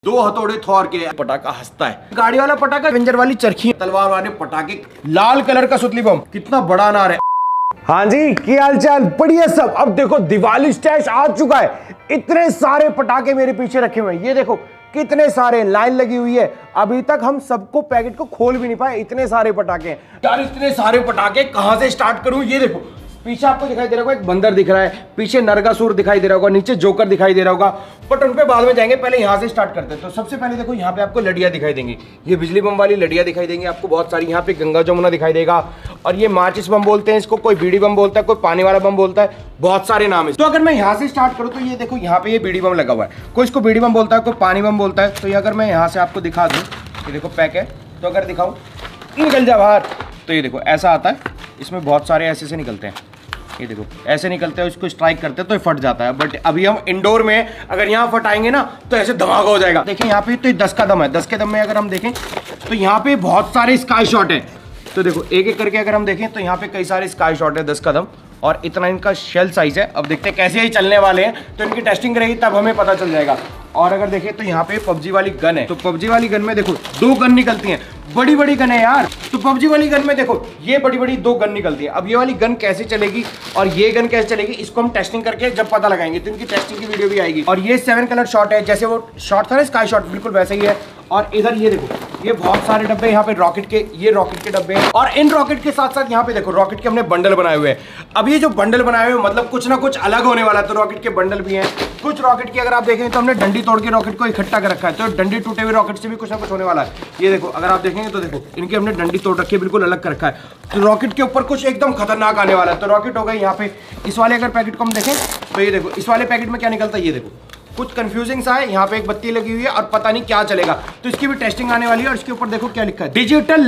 दो हथौड़े थोर के पटाखा हंसता है। गाड़ी वाला पटाखा, एवेंजर वाली चरखी, तलवार वाले पटाखे, लाल कलर का सुतली बम, कितना बड़ा अनार है। हाँ जी, की हाल चाल? बढ़िया सब। अब देखो दिवाली स्टैश आ चुका है। इतने सारे पटाखे मेरे पीछे रखे हुए हैं, ये देखो कितने सारे, लाइन लगी हुई है। अभी तक हम सबको पैकेट को खोल भी नहीं पाए, इतने सारे पटाखे हैं यार। इतने सारे पटाखे कहां से स्टार्ट करूं? ये देखो पीछे आपको दिखाई दे रहा होगा एक बंदर दिख रहा है, पीछे नरगासुर दिखाई दे रहा होगा, नीचे जोकर दिखाई दे रहा होगा, बट उन पे बाद में जाएंगे। पहले यहाँ से स्टार्ट करते हैं। तो सबसे पहले देखो यहाँ पे आपको लड़ियाँ दिखाई देंगी, ये बिजली बम वाली लड़ियाँ दिखाई देंगी आपको बहुत सारी। यहाँ पे गंगा जमुना दिखाई देगा, और ये माचिस बम बोलते हैं इसको, कोई बीड़ी बम बोलता है, कोई पानी वाला बम बोलता है, बहुत सारे नाम है। तो अगर मैं यहाँ से स्टार्ट करूँ तो ये देखो यहाँ पे ये बीड़ी बम लगा हुआ है, कोई इसको बीड़ी बम बोलता है, कोई पानी बम बोलता है। तो ये अगर मैं यहाँ से आपको दिखा दूँ, ये देखो पैक है, तो अगर दिखाऊँ निकल जा बाहर, तो ये देखो ऐसा आता है, इसमें बहुत सारे ऐसे से निकलते हैं। ये देखो ऐसे निकलते हैं, उसको स्ट्राइक करते हैं तो ये फट जाता है। बट अभी हम इंडोर में अगर यहाँ फटाएंगे ना तो ऐसे धमाका हो जाएगा। देखिए यहाँ पे तो 10 का दम है, 10 के दम में अगर हम देखें तो यहाँ पे बहुत सारे स्काई शॉट है। तो देखो एक एक करके अगर हम देखें तो यहाँ पे कई सारे स्काई शॉट है 10 का दम, और इतना इनका शेल साइज है। अब देखते हैं कैसे ये चलने वाले हैं, तो इनकी टेस्टिंग करेगी तब हमें पता चल जाएगा। और अगर देखें तो यहाँ पे पबजी वाली गन है, तो पबजी वाली गन में देखो 2 गन निकलती हैं, बड़ी बड़ी गन है यार। तो पबजी वाली गन में देखो ये बड़ी बड़ी 2 गन निकलती है। अब ये वाली गन कैसे चलेगी और ये गन कैसे चलेगी, इसको हम टेस्टिंग करके जब पता लगाएंगे, तो इनकी टेस्टिंग की वीडियो भी आएगी। और ये 7 कलर शॉट है, जैसे वो शॉट था ना स्काई शॉट, बिल्कुल वैसे ही है। और इधर ये देखो ये बहुत सारे डब्बे यहाँ पे रॉकेट के, ये रॉकेट के डब्बे हैं। और इन रॉकेट के साथ साथ यहाँ पे देखो रॉकेट के हमने बंडल बनाए हुए हैं। अब ये जो बंडल बनाए हुए मतलब कुछ ना कुछ अलग होने वाला है, तो रॉकेट के बंडल भी हैं। कुछ रॉकेट की अगर आप देखें तो हमने डंडी तोड़ के रॉकेट को इकट्ठा कर रखा है, तो डंडी टूटे हुए रॉकेट से भी कुछ ना कुछ होने वाला है। ये देखो अगर आप देखेंगे तो देखो इनकी हमने डंडी तोड़ रखी है, बिल्कुल अलग कर रखा है। तो रॉकेट के ऊपर कुछ एकदम खतरनाक आने वाला है। तो रॉकेट हो गई यहाँ पे। इस वाले अगर पैकेट को हम देखें तो ये देखो इस वाले पैकेट में क्या निकलता है, ये देखो कुछ कंफ्यूजिंग सा है। यहाँ पे एक बत्ती लगी हुई है और पता नहीं क्या चलेगा, तो इसकी भी टेस्टिंग आने वाली है। और इसके ऊपर देखो क्या लिखा है, डिजिटल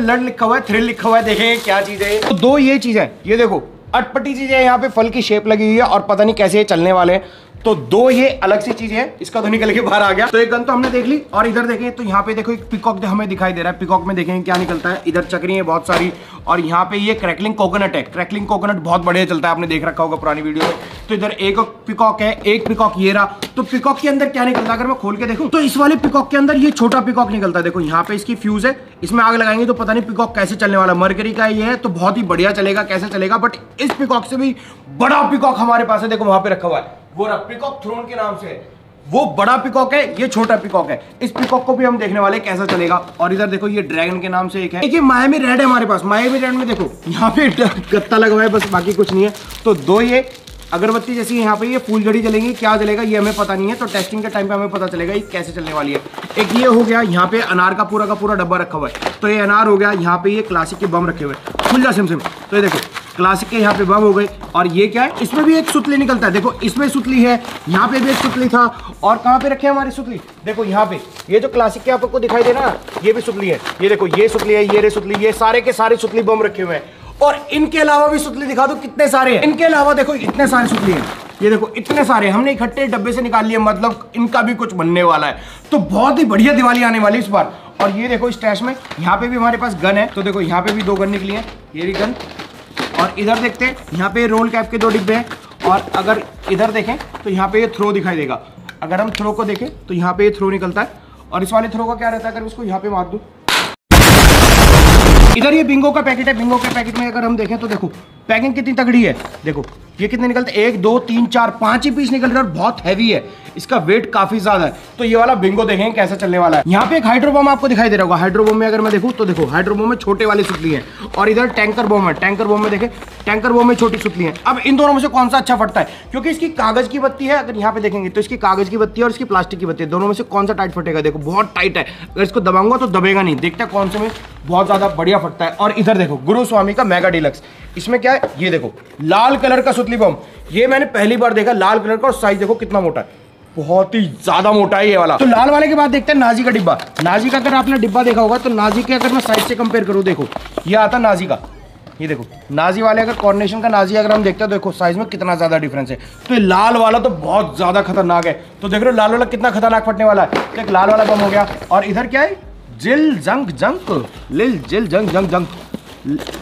लड लिखा हुआ है, थ्रिल लिखा हुआ है। देखेंगे क्या चीज है। तो 2 ये चीज है, ये देखो अटपटी चीज है, यहाँ पे फल की शेप लगी हुई है और पता नहीं कैसे ये चलने वाले हैं। तो 2 ये अलग सी चीज है। इसका तो निकल के बाहर आ गया। तो एक गन तो हमने देख ली। और इधर देखें तो यहाँ पे देखो एक पिकॉक हमें दिखाई दे रहा है। पिकॉक में देखेंगे क्या निकलता है। इधर चक्री है बहुत सारी, और यहाँ पे ये क्रैकलिंग कोकोनट है। क्रैकलिंग कोकोनट बहुत बढ़िया चलता है, आपने देख रखा होगा पुरानी वीडियो में। तो इधर एक पिकॉक है, एक पिकॉक ये रहा। तो पिकॉक के अंदर क्या निकलता है अगर मैं खोल के देखूं, तो इस वाले पिकॉक के अंदर ये छोटा पिकॉक निकलता है। देखो यहाँ पे इसकी फ्यूज है, इसमें आग लगाएंगे तो पता नहीं पिकॉक कैसे चलने वाला। मरकरी का ये है तो बहुत ही बढ़िया चलेगा, कैसे चलेगा। बट इस पिकॉक से भी बड़ा पिकॉक हमारे पास है, देखो वहां पे रखा हुआ है, वो पिकॉक थ्रोन के नाम से है। वो बड़ा पिकॉक है, ये छोटा पिकॉक है। इस पिकॉक को भी हम देखने वाले कैसा चलेगा। और इधर देखो ये ड्रैगन के नाम से एक है। देखिए मायामी रेड है हमारे पास। मायामी रेड में देखो यहाँ पे गत्ता लगा हुआ है, बस बाकी कुछ नहीं है। तो 2 ये अगरबत्ती जैसी यहाँ पे ये फूल जड़ी जलेंगी, क्या जलेगा ये हमें पता नहीं है। तो टेस्टिंग के टाइम पे हमें पता चलेगा ये कैसे चलने वाली है। एक ये हो गया, यहाँ पे अनार का पूरा डब्बा रखा हुआ है। तो ये अनार हो गया। यहाँ पे ये क्लासिक के बम रखे हुए हैं, खुल जा सिम। तो ये देखो क्लासिक के यहाँ पे बम हो गए। और ये क्या है, इसमें भी एक सुतली निकलता है। देखो इसमें सुतली है, यहाँ पे भी एक सुतली था। और कहाँ पे रखे हैं हमारी सुतली, देखो यहाँ पे ये जो क्लासिक के आपको दिखाई दे रहा है, ये भी सुतली है। ये देखो ये सुतली है, ये रे सुतली, ये सारे के सारे सुतली बम रखे हुए हैं। और इनके अलावा भी सुतली दिखा दो कितने सारे हैं। इनके अलावा देखो इतने सारे सुतली हैं, ये देखो इतने सारे हमने इकट्ठे डब्बे से निकाल लिए, मतलब इनका भी कुछ बनने वाला है। तो बहुत ही बढ़िया दिवाली आने वाली इस बार। और ये देखो स्टैश में यहाँ पे भी हमारे पास गन है। तो देखो यहाँ पे भी 2 गन निकली है, ये भी गन। और इधर देखते हैं यहाँ पे रोल कैप के 2 डिब्बे हैं। और अगर इधर देखें तो यहाँ पे ये थ्रो दिखाई देगा। अगर हम थ्रो को देखें तो यहाँ पे ये थ्रो निकलता है। और इस वाले थ्रो का क्या रहता है, अगर उसको यहाँ पे मार दूं, इधर ये बिंगो का पैकेट है। बिंगो के पैकेट में अगर हम देखें तो देखो पैकिंग कितनी तगड़ी है। देखो ये कितने निकलते हैं, 1 2 3 4 5 ही पीस निकल रहे हैं और बहुत हैवी है, इसका वेट काफी ज्यादा है। तो ये वाला बिंगो देखेंगे कैसा चलने वाला है। यहाँ पे एक हाइड्रो बम आपको दिखाई दे रहा होगा। हाइड्रो बम में अगर मैं देखूँ तो देखो हाइड्रो बम में छोटे वाली सुतली है। और इधर टैंकर बम है। टैंकर बम में देखें, टैंकर बम में छोटी सुतली है। अब इन दोनों में से कौन सा अच्छा फटता है, क्योंकि इसकी कागज की बत्ती है। अगर यहाँ पे देखेंगे तो इसकी कागज की बत्ती है और इसकी प्लास्टिक की बत्ती है, दोनों में से कौन सा टाइट फटेगा। देखो बहुत टाइट है, अगर इसको दबाऊंगा तो दबेगा नहीं। देखते हैं कौन से में बहुत ज्यादा बढ़िया फटता है। और इधर देखो गुरु स्वामी का मेगा डीलक्स, इसमें क्या है, ये देखो लाल कलर का सुतली बम। ये मैंने पहली बार देखा लाल कलर का, और साइज देखो कितना मोटा है, बहुत ही ज्यादा मोटा है ये वाला। तो लाल वाले के बाद देखते हैं नाजी का डिब्बा। नाजी का अगर आपने डिब्बा देखा होगा तो नाजी के अगर मैं साइज से कंपेयर करूं, देखो ये आता नाजी का, ये देखो नाजी वाले अगर कॉर्नेशन का नाजी अगर हम देखते हैं तो देखो साइज में कितना ज्यादा डिफरेंस है। तो ये लाल वाला तो बहुत ज्यादा खतरनाक है। तो देख रहे हो लाल वाला कितना खतरनाक फटने वाला है। तो एक लाल वाला बम हो गया। और इधर क्या है, जिल जंग जंग लिल जिल जंग जंग जंग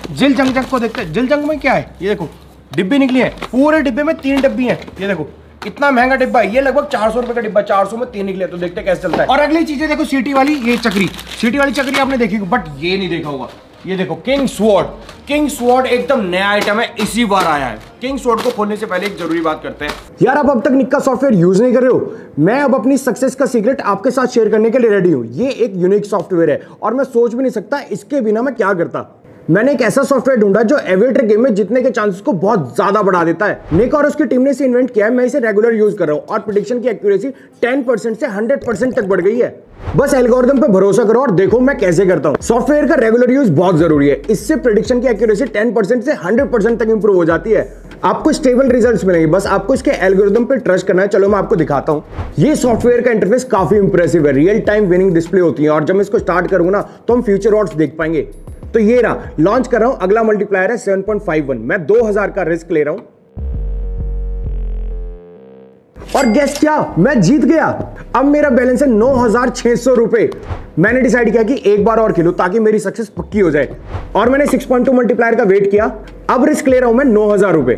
जिल जंग जंग को देखते हैं। जिल जंग में क्या है, ये देखो डिब्बी निकली है, पूरे डिब्बे में 3 डिब्बी है। ये देखो इतना महंगा डिब्बा है, ये लगभग 400 रुपए का डिब्बा, 400 में 3 निकले। तो देखते कैसे चलता है। और अगली चीजें देखो, सीटी वाली ये चक्री, सीटी वाली चक्री आपने देखी बट ये नहीं देखा होगा। ये देखो किंग स्वॉर्ड, किंग स्वॉर्ड एकदम नया आइटम है, इसी बार आया है। किंग स्वॉर्ड को खोलने से पहले एक जरूरी बात करते हैं यार, आप अब तक निक का सॉफ्टवेयर यूज नहीं कर रहे हो, मैं अब अपनी सक्सेस का सीक्रेट आपके साथ शेयर करने के लिए रेडी हूं। ये एक यूनिक सॉफ्टवेयर है और मैं सोच भी नहीं सकता इसके बिना मैं क्या करता। मैंने एक ऐसा सॉफ्टवेयर ढूंढा जो एविएटर गेम में जीतने के चांसेस को बहुत ज्यादा बढ़ा देता है। निक और उसकी टीम ने इसे इन्वेंट किया है, मैं इसे रेगुलर यूज कर रहा हूं और प्रेडिक्शन की एक्यूरेसी 10% से 100% तक बढ़ गई है। बस एल्गोरिथम पे भरोसा करो और देखो मैं कैसे करता हूं। सॉफ्टवेयर का रेगुलर यूज बहुत जरूरी है, इससे प्रेडिक्शन की एक्यूरेसी 10% से 100% तक इंप्रूव हो जाती है। आपको स्टेबल रिजल्ट्स मिलेंगे, बस आपको इसके एल्गोरिथम पे ट्रस्ट करना है। चलो मैं आपको दिखाता हूं। ये सॉफ्टवेयर का इंटरफेस काफी इंप्रेसिव है, रियल टाइम विनिंग डिस्प्ले होती है और जब मैं इसको स्टार्ट करूंगा ना तो हम फ्यूचर ऑड्स देख पाएंगे। तो ये रहा, लॉन्च कर रहा हूं। अगला मल्टीप्लायर है 7.51, मैं 2000 का रिस्क ले रहा हूं और गेस क्या, मैं जीत गया। अब मेरा बैलेंस है 9600 रुपए। मैंने डिसाइड किया कि एक बार और खेलूं ताकि मेरी सक्सेस पक्की हो जाए और मैंने 6.2 मल्टीप्लायर का वेट किया। अब रिस्क ले रहा हूं मैं 9000 रुपए।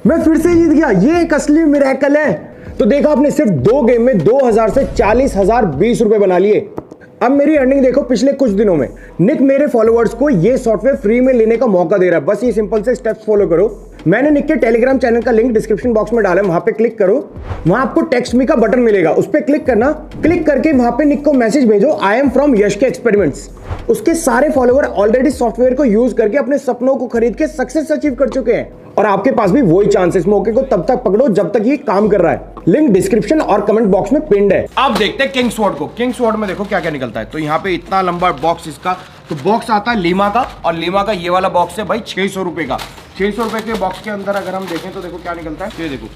मैं फिर से जीत गया, ये एक असली मिरेकल है। तो देखा आपने, सिर्फ 2 गेम में 2000 से 40,020 रुपए बना लिए। अब मेरी अर्निंग देखो पिछले कुछ दिनों में। निक मेरे फॉलोअर्स को ये सॉफ्टवेयर फ्री में लेने का मौका दे रहा है, बस ये सिंपल से स्टेप्स फॉलो करो। मैंने निक के टेलीग्राम चैनल का लिंक डिस्क्रिप्शन बॉक्स में डाला है, वहां पे क्लिक करो। वहां आपको टेक्स्ट मी का बटन मिलेगा, उस पर क्लिक करना। क्लिक करके वहां पे निक को मैसेज भेजो, आई एम फ्रॉम यश के एक्सपेरिमेंट्स। उसके सारे फॉलोअर ऑलरेडी सॉफ्टवेयर को यूज करके अपने सपनों को खरीद के सक्सेस अचीव कर चुके हैं और आपके पास भी वही चांस। इस मौके को तब तक पकड़ो जब तक ये काम कर रहा है। लिंक डिस्क्रिप्शन और कमेंट बॉक्स में पिन्ड है। अब देखते हैं किंग स्वॉर्ड को। किंग स्वॉर्ड में देखो क्या क्या निकलता है। तो यहाँ पे इतना लंबा बॉक्स इसका, तो बॉक्स आता है लीमा का, और लीमा का ये वाला बॉक्स है भाई 600 रुपए का। 600 रुपए के बॉक्स के अंदर अगर हम देखें तो देखो क्या निकलता है। ये देखो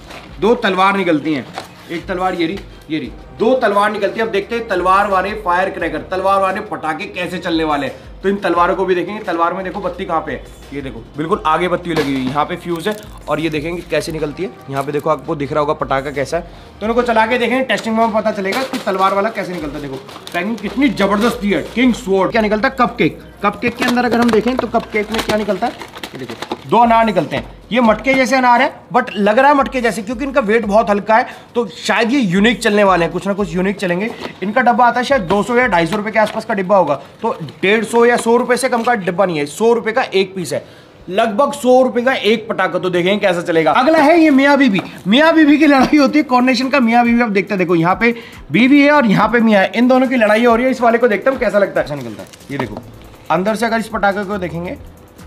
2 तलवार निकलती हैं, एक तलवार ये रही 2 तलवार निकलती है। अब देखते हैं तलवार वाले फायर क्रैकर, तलवार वाले पटाखे कैसे चलने वाले हैं। तो इन तलवारों को भी देखेंगे। तलवार में देखो बत्ती कहाँ पे है, ये देखो बिल्कुल आगे बत्ती लगी हुई है, यहाँ पे फ्यूज है और ये देखेंगे कैसे निकलती है। यहाँ पे देखो आपको दिख रहा होगा पटाखा कैसा है। तो इनको चला के देखेंगे, टेस्टिंग में पता चलेगा कि तलवार वाला कैसे निकलता है। देखो पैकिंग कितनी जबरदस्त है। किंग स्वॉर्ड क्या निकलता है, कप केक। कप केक के अंदर अगर हम देखें तो कप केक में क्या निकलता है, ये देखो 2 अनार निकलते हैं। ये मटके जैसे अनार है बट लग रहा है मटके जैसे, क्योंकि इनका वेट बहुत हल्का है, तो शायद ये यूनिक चलने वाले हैं, कुछ ना कुछ यूनिक चलेंगे। इनका डब्बा आता है शायद 200 या 250 रुपए के आसपास का डिब्बा होगा, तो 150 या 100 रुपए से कम का डिब्बा नहीं है। 100 रुपए का एक पीस है, लगभग 100 रुपए का एक पटाखा। तो देखेंगे कैसा चलेगा। अगला है ये मियाँ बीवी। मियाँ बीवी की लड़ाई होती है, कॉर्नेशन का मियाँ बीवी। अब देखते हैं, देखो यहाँ पे बीवी है और यहाँ पे मियाँ है, इन दोनों की लड़ाई हो रही है। इस वाले को देखते हैं कैसा लगता है, ऐसा निकलता है। ये देखो अंदर से अगर इस पटाखे को देखेंगे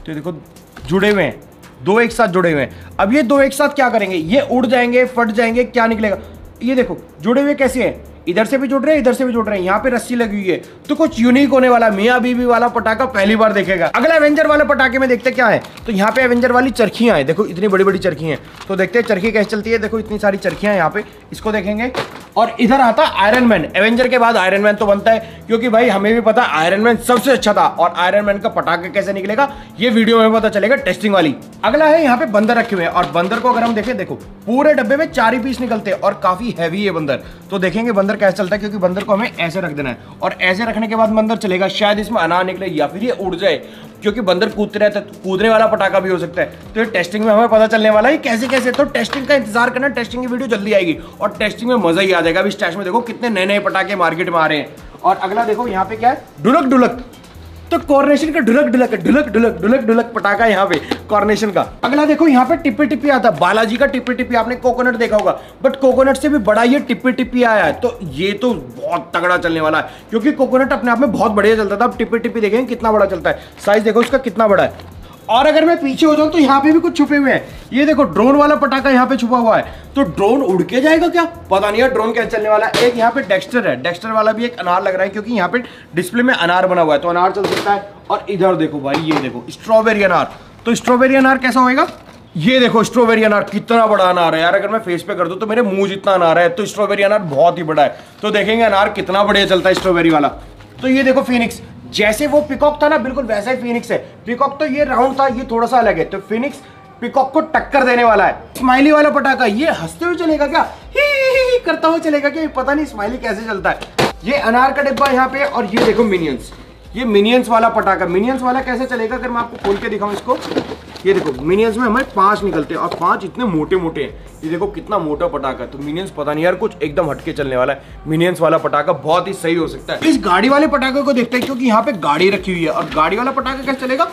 तो देखो जुड़े हुए हैं, 2 एक साथ जुड़े हुए हैं। अब ये 2 एक साथ क्या करेंगे, ये उड़ जाएंगे, फट जाएंगे, क्या निकलेगा। ये देखो जुड़े हुए कैसे हैं, इधर से भी जुड़ रहे हैं, इधर से भी जुड़ रहे हैं, यहाँ पे रस्सी लगी हुई है। तो कुछ यूनिक होने वाला। मियाँ बीवी वाला पटाखा पहली बार देखेगा। अगला एवेंजर वाले पटाखे में देखते क्या है। तो यहाँ पे एवेंजर वाली चरखियां हैं, देखो इतनी बड़ी बड़ी चरखी हैं। तो देखते हैं चरखी कैसे चलती है। देखो इतनी सारी चरखियां यहाँ पे, इसको देखेंगे। और इधर आता आयरन मैन। एवेंजर के बाद आयरन मैन तो बनता है, क्योंकि भाई हमें भी पता आयरन मैन सबसे अच्छा था। और आयरन मैन का पटाखा कैसे निकलेगा ये वीडियो में पता चलेगा, टेस्टिंग वाली। अगला है यहाँ पे बंदर रखे हुए हैं, और बंदर को अगर हम देखें, देखो पूरे डब्बे में 4 ही पीस निकलते हैं और काफी हैवी है बंदर। तो देखेंगे बंदर कैसे चलता है, क्योंकि बंदर को हमें ऐसे रख देना है और ऐसे रखने के बाद बंदर चलेगा। शायद इसमें अनार निकले या फिर ये उड़ जाए, क्योंकि बंदर कूदते रहते, कूदने वाला पटाखा भी हो सकता है। तो ये टेस्टिंग में हमें पता चलने वाला है कैसे कैसे। तो टेस्टिंग का इंतजार करना, टेस्टिंग की वीडियो जल्दी आएगी और टेस्टिंग में मजा ही आ जाएगा। अभी स्टैश में देखो कितने नए नए पटाखे मार्केट में आ रहे हैं। और अगला देखो यहाँ पे क्या है, ढुलक ढुलक। तो कॉर्नेशन का ढुलक ढुलक ढुलक ढुलक ढुलक ढुलक पटाखा यहाँ पे कॉर्नेशन का। अगला देखो यहाँ पे टिप्पी टिप्पी आता है, बालाजी का टिप्पी टिप्पी। आपने कोकोनट देखा होगा, बट कोकोनट से भी बड़ा ये टिप्पी टिप्पी आया है। तो ये तो बहुत तगड़ा चलने वाला है, क्योंकि कोकोनट अपने आप में बहुत बढ़िया चलता था। अब टिप्पी टिप्पी देखेंगे कितना बड़ा चलता है, साइज देखो इसका कितना बड़ा है। और अगर मैं पीछे हो जाऊं तो यहाँ पे भी कुछ छुपे हुए हैं। ये देखो ड्रोन वाला पटाखा यहाँ पे छुपा हुआ है। तो ड्रोन उड़ के जाएगा क्या, पता नहीं है ड्रोन कैसे चलने वाला है। एक यहाँ पे डेक्स्टर है, डेक्स्टर वाला भी एक अनार लग रहा है, क्योंकि यहाँ पे डिस्प्ले में अनार बना हुआ है, तो अनार चल सकता है। और इधर देखो भाई, ये देखो स्ट्रॉबेरी अनार। तो स्ट्रॉबेरी अनार कैसा होएगा, ये देखो स्ट्रॉबेरी अनार कितना बड़ा अनार है यार। अगर मैं फेस पे कर दूं तो मेरे मुंह जितना अनार है। तो स्ट्रॉबेरी अनार बहुत ही बड़ा है। तो देखेंगे अनार कितना बढ़िया चलता है स्ट्रॉबेरी वाला। तो ये देखो फिनिक्स, जैसे वो पिकॉक था ना, बिल्कुल वैसा ही फिनिक्स है। पिकॉक तो ये राउंड था, ये थोड़ा सा अलग है। तो फिनिक्स पिकॉक को टक्कर देने वाला है। स्माइली वाला पटाखा, ये हंसते हुए चलेगा क्या, ही करता हुआ चलेगा क्या, पता नहीं स्माइली कैसे चलता है। ये अनार का डिब्बा यहाँ पे। और ये देखो मिनियंस, ये मिनियंस वाला पटाखा। मिनियंस वाला कैसे चलेगा, अगर मैं आपको खोल के दिखाऊं इसको, ये देखो मिनियंस में हमें 5 निकलते हैं और 5 इतने मोटे मोटे हैं। ये देखो कितना मोटा पटाखा है। तो मिनियंस पता नहीं यार कुछ एकदम हटके चलने वाला है। मिनियंस वाला पटाखा बहुत ही सही हो सकता है। इस गाड़ी वाले पटाखे को देखते हैं क्योंकि यहाँ पे गाड़ी रखी हुई है और गाड़ी वाला पटाखा कैसे चलेगा,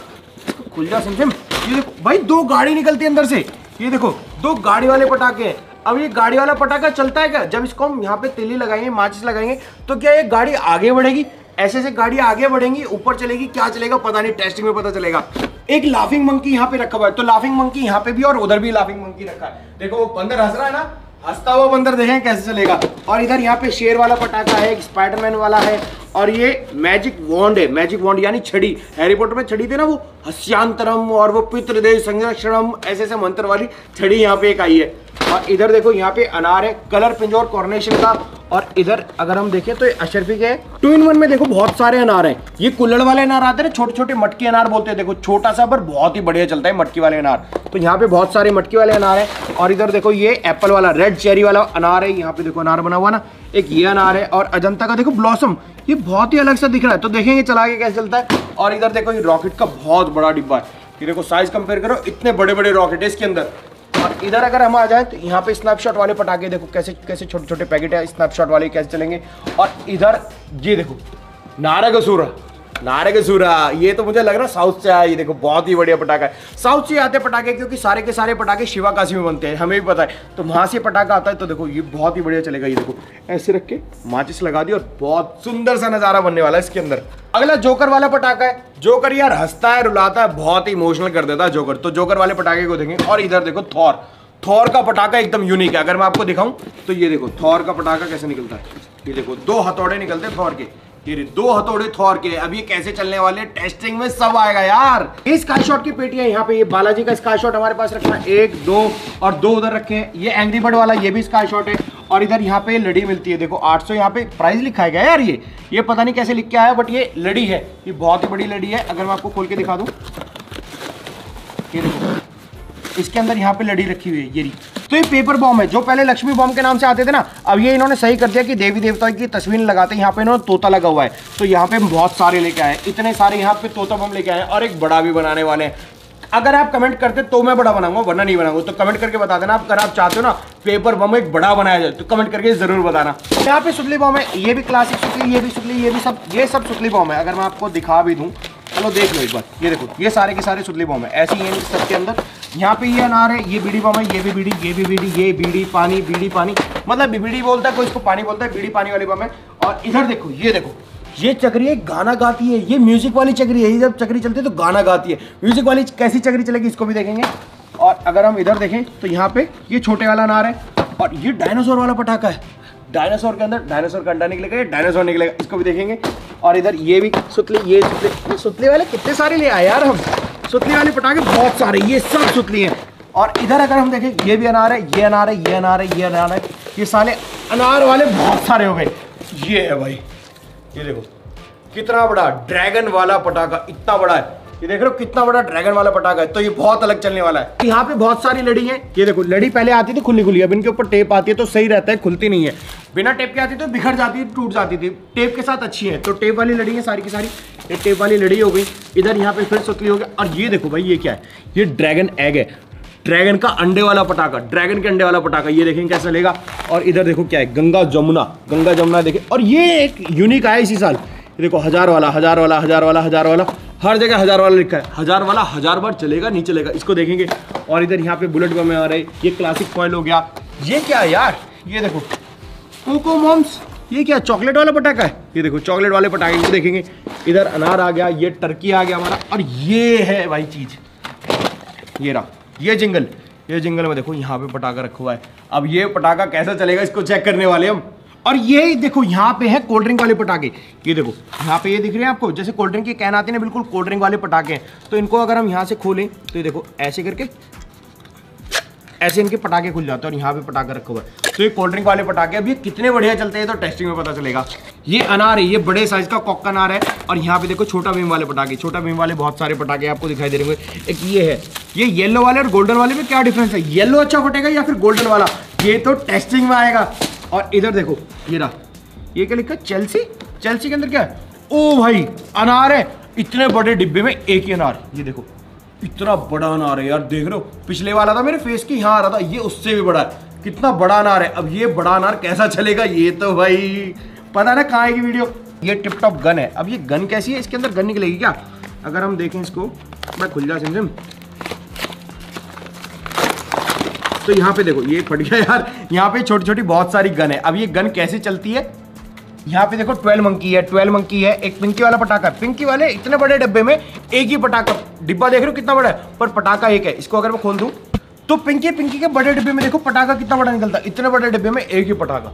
खुल जा सिम। ये देखो भाई 2 गाड़ी निकलती है अंदर से। ये देखो 2 गाड़ी वाले पटाखे हैं। अब ये गाड़ी वाला पटाखा चलता है क्या, जब इसको हम यहाँ पे तिल्ली लगाएंगे, माचिस लगाएंगे तो क्या ये गाड़ी आगे बढ़ेगी, ऐसे गाड़ी आगे बढ़ेंगी, ऊपर चलेगी, क्या चलेगा पता नहीं, टेस्टिंग में पता चलेगा। एक लाफिंग मंकी यहाँ पे रखा हुआ है, तो लाफिंग मंकी यहाँ पे भी और उधर भी लाफिंग मंकी रखा है। देखो वो बंदर हंस रहा है ना, हंसता हुआ बंदर देखें कैसे चलेगा। और इधर यहाँ पे शेर वाला पटाखा है, एक स्पाइडरमैन वाला है और ये मैजिक वॉन्ड है। मैजिक वॉन्ड यानी छड़ी, हैरी पॉटर में छड़ी थे ना वो, हस्यांतरम और वो पितृदेव संरक्षणम ऐसे मंत्र वाली छड़ी यहाँ पे एक आई है। और इधर देखो यहाँ पे अनार है, कलर पिंजौर कॉर्नेशन का। और इधर अगर हम देखें तो अशरफी के 2 in 1 में देखो बहुत सारे अनार हैं। ये कुल्हड़ वाले अनार आते हैं, छोटे छोटे मटकी अनार बोलते हैं। देखो छोटा सा पर बहुत ही बढ़िया चलता है मटकी वाले अनार। तो यहाँ पे बहुत सारे मटकी वाले अनार हैं। और इधर देखो ये एप्पल वाला रेड चेरी वाला अनार है। यहाँ पे देखो अनार बना हुआ ना, एक ये अनार है। और अजंता का देखो ब्लॉसम, ये बहुत ही अलग सा दिख रहा है, तो देखेंगे चला के कैसे चलता है। और इधर देखो ये रॉकेट का बहुत बड़ा डिब्बा है। ये देखो साइज कंपेयर करो, इतने बड़े बड़े रॉकेट है इसके अंदर। और इधर अगर हम आ जाए तो यहाँ पे स्नैपशॉट वाले पटाखे देखो कैसे कैसे छोटे छोटे पैकेट है, स्नैपशॉट वाले कैसे चलेंगे। और इधर ये देखो नारगसूरा, नारगसूरा ये तो मुझे लग रहा है साउथ से आया। ये देखो बहुत ही बढ़िया पटाखा है। साउथ से आते पटाखे क्योंकि सारे के सारे पटाखे शिवाकाशी में बनते हैं, हमें भी पता है। तो वहां से पटाखा आता है तो देखो ये बहुत ही बढ़िया चलेगा। ये देखो ऐसे रख के माचिस लगा दी और बहुत सुंदर सा नजारा बनने वाला है इसके अंदर। अगला जोकर वाला पटाखा है। जोकर यार हंसता है, रुलाता है, बहुत ही इमोशनल कर देता है जोकर। तो जोकर वाले पटाखे को देखेंगे। और इधर देखो थॉर, थॉर का पटाखा एकदम यूनिक है। अगर मैं आपको दिखाऊं तो ये देखो थॉर का पटाखा कैसे निकलता है। ये देखो 2 हथौड़े निकलते हैं थॉर के, ये 2 हथौड़े थॉर के। अब ये कैसे चलने वाले, टेस्टिंग में सब आएगा यार। ये स्काई शॉट की पेटी है यहाँ पे, ये बालाजी का स्काई शॉट हमारे पास रखा है 1 2 और 2 उधर रखे हैं। ये एंग्री बर्ड वाला ये भी स्काई शॉट है। और इधर यहाँ पे लड़ी मिलती है, देखो 800 यहाँ पे प्राइस लिखा है यार। ये पता नहीं कैसे लिख के आया, बट ये लड़ी है, ये बहुत ही बड़ी लड़ी है। अगर मैं आपको खोल के दिखा दूं, ये देखो इसके अंदर यहाँ पे लड़ी रखी हुई है ये। तो ये पेपर बॉम्ब है, जो पहले लक्ष्मी बॉम्ब के नाम से आते थे ना, अब ये इन्होंने सही कर दिया कि देवी देवता की तस्वीर लगाते हैं। यहाँ पे इन्होंने तोता लगा हुआ है, तो यहाँ पे बहुत सारे लेके आए, इतने सारे यहाँ पे तोता बम लेके आए और एक बड़ा भी बनाने वाले हैं। अगर आप कमेंट करते तो मैं बड़ा बनाऊंगा, वरना नहीं बनाऊंगा। तो कमेंट करके बता देना, अगर आप चाहते हो ना पेपर बम एक बड़ा बनाया जाए तो कमेंट करके जरूर बताना। यहाँ पे सुतली बम है, ये भी क्लासिक सुतली, ये भी सुतली, ये सब सुतली बम है। अगर मैं आपको दिखा भी दूं, चलो देख लो एक बार। ये देखो ये सारे के सारे सुतली बम है, ऐसे ही है सबके अंदर। यहाँ पे ये अनार है, ये बीड़ी बम है, ये भी बीड़ी, ये भी बीड़ी, ये बीड़ी पानी, मतलब बीड़ी बोलता है कोई, इसको पानी बोलता है, बीड़ी पानी वाली बम है। और इधर देखो ये चक्री है, गाना गाती है। ये म्यूजिक वाली चक्री है, ये जब चक्री चलती है तो गाना गाती है। म्यूजिक वाली कैसी चक्री चलेगी इसको भी देखेंगे। और अगर हम इधर देखें तो यहाँ पे ये छोटे वाला अनार है। और ये डायनासोर वाला पटाखा है, डायनासोर के अंदर डायनासोर का अंडा निकलेगा, ये डायनासोर निकलेगा, इसको भी देखेंगे। और इधर ये भी सुतली, ये सुतली वाले कितने सारे ले आए यार हम, सुतली वाले पटाखे बहुत सारे, ये सब सुतली हैं। और इधर अगर हम देखें ये भी अनार है, ये अनार है, ये अनार है, ये अनार है, ये साले अनार वाले बहुत सारे हो गए। ये है भाई, ये देखो कितना बड़ा ड्रैगन वाला पटाखा, इतना बड़ा है। ये देख रहे हो कितना बड़ा ड्रैगन वाला पटाखा है, तो ये बहुत अलग चलने वाला है। यहाँ पे बहुत सारी लड़ी है। ये देखो लड़ी पहले आती थी खुली खुली, अब इनके ऊपर टेप आती है तो सही रहता है, खुलती नहीं है। बिना टेप के आती तो बिखर जाती है, टूट जाती थी। टेप के साथ अच्छी है, तो टेप वाली लड़ी है सारी की सारी। ये टेप वाली लड़ी हो गई। इधर यहाँ पे फिर सुतली हो गया। और ये देखो भाई ये क्या है, ये ड्रैगन एग है, ड्रैगन का अंडे वाला पटाखा, ड्रैगन के अंडे वाला पटाखा। ये देखेंगे कैसा चलेगा। और इधर देखो क्या है, गंगा जमुना देखे। और ये एक यूनिक आया इसी साल, देखो 1000 वाला, हर जगह 1000 वाला लिखा है। 1000 वाला 1000 बार चलेगा नहीं चलेगा, इसको देखेंगे। और इधर यहाँ पे बुलेट बम आ रहे, ये क्लासिक फॉइल हो गया। ये क्या है यार, ये देखो कोको मॉम्स, ये क्या चॉकलेट वाला पटाखा है। ये देखो चॉकलेट वाले पटाखे को देखेंगे। इधर अनार आ गया, ये टर्की आ गया हमारा। और ये है भाई चीज, ये रहा ये जिंगल में देखो यहाँ पे पटाखा रखा हुआ है। अब ये पटाखा कैसा चलेगा इसको चेक करने वाले हम। और ये देखो यहाँ पे है कोल्ड ड्रिंक वाले पटाखे। ये देखो यहाँ पे ये दिख रहे हैं आपको, जैसे कोल्ड ड्रिंक की कैन आती है ना, बिल्कुल कोल्ड ड्रिंक वाले पटाखे हैं। तो इनको अगर हम यहाँ से खोलें तो ये देखो ऐसे करके ऐसे इनके पटाखे खुल जाते हैं। और यहाँ पे पटाखा रखा हुआ है। तो ये कोल्ड ड्रिंक वाले पटाखे अब ये कितने बढ़िया चलते हैं तो टेस्टिंग में पता चलेगा। ये अनार है, ये बड़े साइज का कॉक का अनार है। और यहाँ पे देखो छोटा भीम वाले पटाखे, छोटा भीम वाले बहुत सारे पटाखे आपको दिखाई दे रहे होंगे। एक ये है, ये येलो वाले और गोल्डन वाले में क्या डिफरेंस है, येलो अच्छा फटेगा या फिर गोल्डन वाला, ये तो टेस्टिंग में आएगा। और इधर देखो ये रहा, ये क्या लिखा है, चेल्सी के अंदर क्या है, ओ भाई अनार है, इतने बड़े डिब्बे में एक ही अनार। ये देखो इतना बड़ा अनार है यार, देख रहे हो, पिछले वाला था मेरे फेस की यहाँ आ रहा था, ये उससे भी बड़ा है। कितना बड़ा अनार है। अब ये बड़ा अनार कैसा चलेगा, ये तो भाई पता ना कहाँ आएगी वीडियो। ये टिप टॉप गन है। अब ये गन कैसी है, इसके अंदर गन निकलेगी क्या? अगर हम देखें इसको, मैं खुल जा सिम, तो यहाँ पे देखो ये फट गया यार। यहाँ पे छोटी छोटी बहुत सारी गन है। अब ये गन कैसे चलती है, यहाँ पे देखो 12 मंकी है, 12 मंकी है। एक पिंकी वाला पटाखा है। पिंकी वाले इतने बड़े डब्बे में एक ही पटाखा, डिब्बा देख रहे हो कितना बड़ा है, पर पटाखा एक है। इसको अगर मैं खोल दूं तो पिंकी के बड़े डिब्बे में देखो पटाखा कितना बड़ा निकलता है। इतने बड़े डिब्बे में एक ही पटाखा।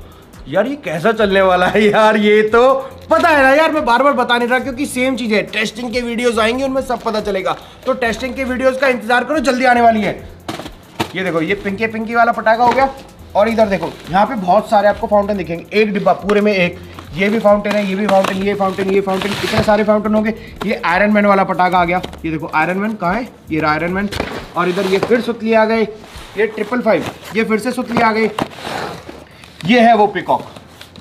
यार ये कैसा चलने वाला है यार, ये तो पता है ना यार, मैं बार बार बता नहीं रहा क्योंकि सेम चीज है। टेस्टिंग के वीडियोस आएंगे, उनमें सब पता चलेगा। तो टेस्टिंग के वीडियोस का इंतजार करो, जल्दी आने वाली है। ये देखो ये पिंकी वाला पटाखा हो गया। और इधर देखो यहाँ पे बहुत सारे आपको फाउंटेन दिखेंगे, एक डिब्बा पूरे में एक। ये भी फाउंटेन है, ये भी फाउंटेन, ये फाउंटेन, ये फाउंटेन, इतने सारे फाउंटेन होंगे। ये आयरन मैन वाला पटाखा आ गया। ये देखो आयरन मैन कहाँ है, ये रहा आयरन मैन। और इधर ये फिर सुतली आ गए, ये 555, ये फिर से सुतली आ गई। ये है वो पिकॉक,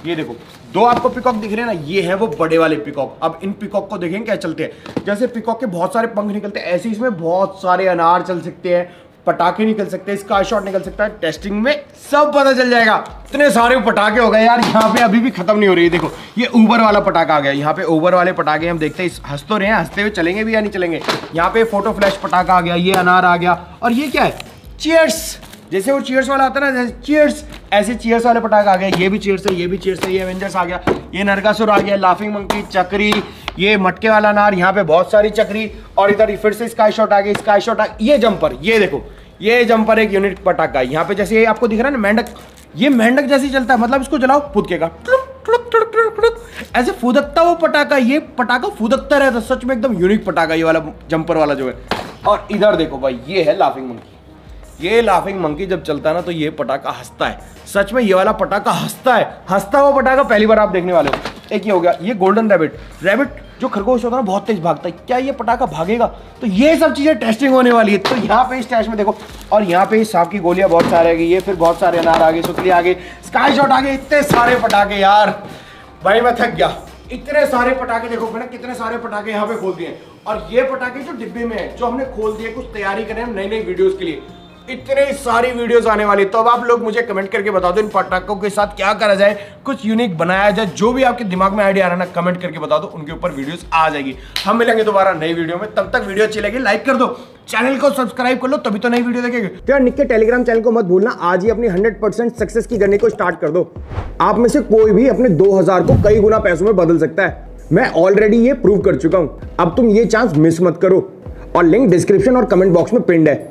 ये देखो दो आपको पिकॉक दिख रहे हैं ना, ये है वो बड़े वाले पिकॉक। अब इन पिकॉक को देखेंगे क्या चलते हैं। जैसे पिकॉक के बहुत सारे पंख निकलते हैं, ऐसे इसमें बहुत सारे अनार चल सकते हैं, पटाखे निकल सकते हैं, स्काई शॉट निकल सकता है। टेस्टिंग में सब पता चल जाएगा। इतने सारे पटाखे हो गए यार, यहाँ पे अभी भी खत्म नहीं हो रही है। देखो ये ऊबर वाला पटाखा आ गया। यहाँ पे ऊबर वाले पटाखे हम देखते हैं, हंस तो रहे हैं, हंसते हुए चलेंगे भी या नहीं चलेंगे। यहाँ पे फोटो फ्लैश पटाखा आ गया, ये अनार आ गया। और ये क्या है, चीयर्स, जैसे वो चीयर्स वाला आता है ना, जैसे चीयर्स, ऐसे चीयर्स वाले पटाखा आ गया। ये भी चीयर्स है, ये भी चीयर्स है, ये एवेंजर्स आ गया, ये नरकासुर आ गया, लाफिंग मंकी, चक्री, ये मटके वाला अनार, यहाँ पे बहुत सारी चक्री। और इधर फिर से स्काई शॉट आ गई, स्काई शॉट आ गई। ये जंपर, ये देखो ये जंपर एक यूनिक पटाखा है। यहाँ पे जैसे ये आपको दिख रहा है ना मेंढक, ये मेंढक जैसे चलता है, मतलब इसको जलाओ फुदकेगा, ऐसे फुदकता वो पटाखा। ये पटाखा फुदकता रहता, सच में एकदम यूनिक पटाखा ये वाला जंपर वाला जो है। और इधर देखो भाई, ये है लाफिंग मंकी। ये लाफिंग मंकी जब चलता है ना तो ये पटाखा हंसता है। सच में ये वाला पटाखा हंसता है, हंसता हुआ पटाखा पहली बार आप देखने वाले हो। एक ये हो गया, ये गोल्डन रैबिट, रैबिट जो खरगोश होता है ना बहुत तेज भागता है। क्या ये पटाखा भागेगा? तो ये सब चीजें टेस्टिंग होने वाली है। तो यहाँ पे इस टेस्ट में देखो, और यहाँ पे सांप की गोलियां बहुत सारे आ गई, ये फिर बहुत सारे अनार आ गए, सुतली आ गए, स्काई शॉट आ गए, इतने सारे पटाखे यार, भाई मैं थक गया। इतने सारे पटाखे देखो मैंने कितने सारे पटाखे यहाँ पे खोल दिए। और ये पटाखे जो डिब्बे में है, जो हमने खोल दिए, कुछ तैयारी करें नई नई वीडियोस के लिए, इतने सारी वीडियोस आने वाली। तो अब आप लोग मुझे कमेंट करके बता दो इन पटाखों के साथ क्या करा जाए, कुछ यूनिक बनाया जाए। जो भी आपके दिमाग में आइडिया आ रहा है ना, कमेंट करके बता दो, उनके ऊपर वीडियोस आ जाएगी। हम मिलेंगे दोबारा नई वीडियो में, तब तक वीडियो अच्छी लगी लाइक कर दो, चैनल को सब्सक्राइब कर लो, तभी तो नई वीडियो देखेंगे। तो यार निक के टेलीग्राम चैनल को मत भूलना, आज ही अपनी 100% सक्सेस की जर्नी को स्टार्ट कर दो। आप में से कोई भी अपने 2000 को कई गुना पैसों में बदल सकता है। मैं ऑलरेडी ये प्रूव कर चुका हूं। अब तुम ये चांस मिस मत करो, और लिंक डिस्क्रिप्शन और कमेंट बॉक्स में पिन्ड है।